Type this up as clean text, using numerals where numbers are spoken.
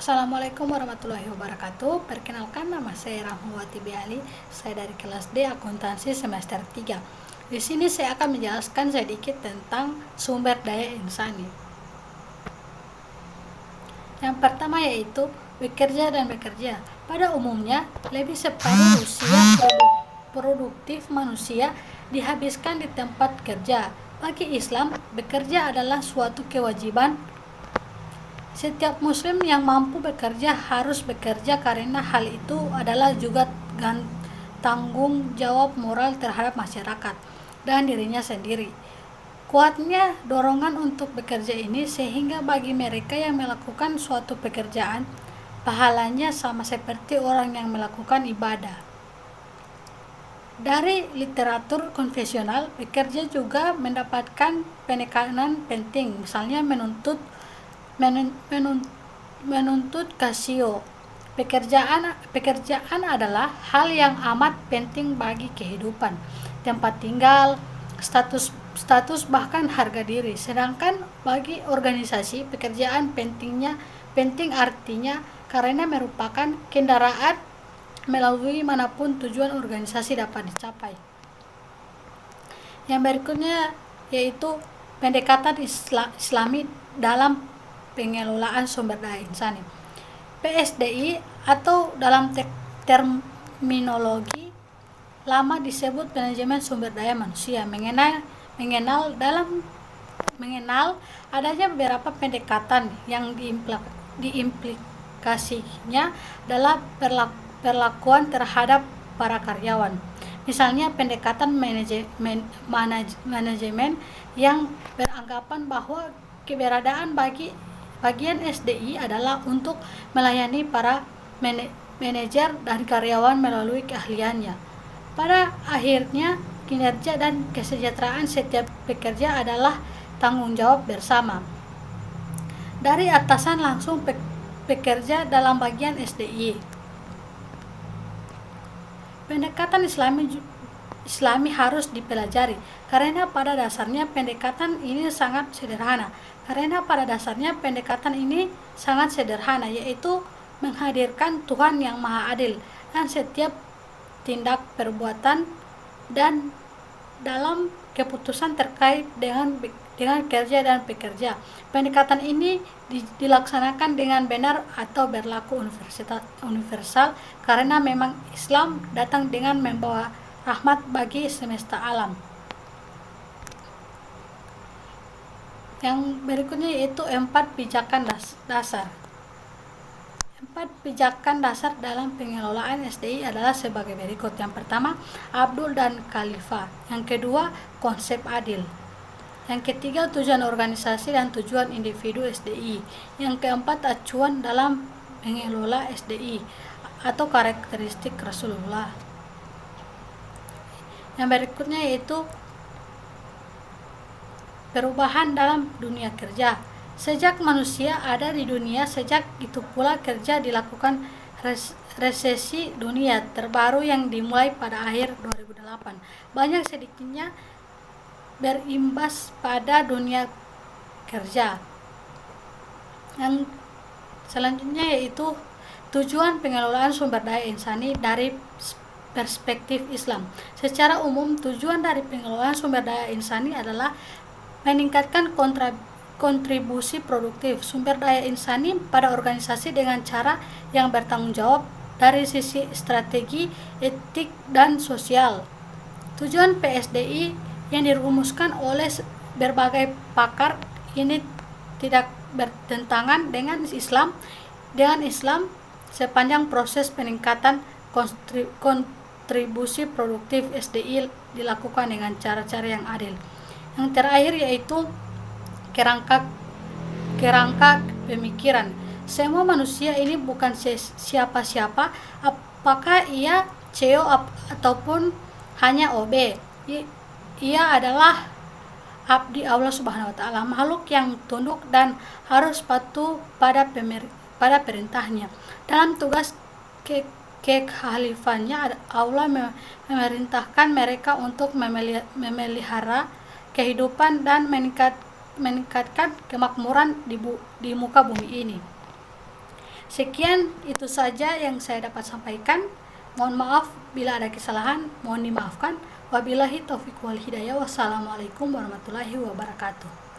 Assalamualaikum warahmatullahi wabarakatuh. Perkenalkan, nama saya Rahmawati Biali. Saya dari kelas D Akuntansi semester 3. Di sini saya akan menjelaskan sedikit tentang sumber daya insani. Yang pertama yaitu bekerja dan bekerja. Pada umumnya, lebih separuh usia produktif manusia dihabiskan di tempat kerja. Bagi Islam, bekerja adalah suatu kewajiban. Setiap muslim yang mampu bekerja harus bekerja karena hal itu adalah juga tanggung jawab moral terhadap masyarakat dan dirinya sendiri. Kuatnya dorongan untuk bekerja ini sehingga bagi mereka yang melakukan suatu pekerjaan, pahalanya sama seperti orang yang melakukan ibadah. Dari literatur konvensional, bekerja juga mendapatkan penekanan penting, misalnya menuntut kasio. Pekerjaan adalah hal yang amat penting bagi kehidupan, tempat tinggal, status bahkan harga diri. Sedangkan bagi organisasi, pekerjaan penting artinya karena merupakan kendaraan melalui manapun tujuan organisasi dapat dicapai. Yang berikutnya yaitu pendekatan Islami dalam pengelolaan sumber daya insani. PSDI atau dalam terminologi lama disebut manajemen sumber daya manusia, mengenal adanya beberapa pendekatan yang diimplikasinya dalam perlakuan terhadap para karyawan. Misalnya pendekatan manajemen yang beranggapan bahwa keberadaan bagian SDI adalah untuk melayani para manajer dan karyawan melalui keahliannya. Pada akhirnya, kinerja dan kesejahteraan setiap pekerja adalah tanggung jawab bersama. Dari atasan langsung pekerja dalam bagian SDI. Pendekatan Islami harus dipelajari karena pada dasarnya pendekatan ini sangat sederhana. Yaitu menghadirkan Tuhan yang Maha Adil dan setiap tindak perbuatan dan dalam keputusan terkait dengan kerja dan pekerja. Pendekatan ini dilaksanakan dengan benar atau berlaku universal karena memang Islam datang dengan membawa rahmat bagi semesta alam. Yang berikutnya yaitu 4 pijakan dasar. 4 pijakan dasar dalam pengelolaan SDI adalah sebagai berikut. Yang pertama, Abdul dan Khalifah. Yang kedua, konsep adil. Yang ketiga, tujuan organisasi dan tujuan individu SDI. Yang keempat, acuan dalam mengelola SDI atau karakteristik Rasulullah. Yang berikutnya yaitu perubahan dalam dunia kerja. Sejak manusia ada di dunia, sejak itu pula kerja dilakukan. Resesi dunia terbaru yang dimulai pada akhir 2008 banyak sedikitnya berimbas pada dunia kerja. Yang selanjutnya yaitu tujuan pengelolaan sumber daya insani dari perspektif Islam. Secara umum, tujuan dari pengelolaan sumber daya insani adalah meningkatkan kontribusi produktif sumber daya insani pada organisasi dengan cara yang bertanggung jawab dari sisi strategi, etik, dan sosial. Tujuan PSDI yang dirumuskan oleh berbagai pakar ini tidak bertentangan dengan Islam sepanjang proses peningkatan kontribusi produktif SDI dilakukan dengan cara-cara yang adil. Yang terakhir yaitu kerangka pemikiran. Semua manusia ini bukan siapa-siapa, apakah ia CEO ataupun hanya OB. Ia adalah abdi Allah Subhanahu wa taala, makhluk yang tunduk dan harus patuh pada perintahnya. Dalam tugas kekhalifannya, Allah memerintahkan mereka untuk memelihara kehidupan dan meningkatkan kemakmuran di muka bumi ini. Sekian itu saja yang saya dapat sampaikan. Mohon maaf bila ada kesalahan, mohon dimaafkan. Wabillahi taufiq wal hidayah. Wassalamualaikum warahmatullahi wabarakatuh.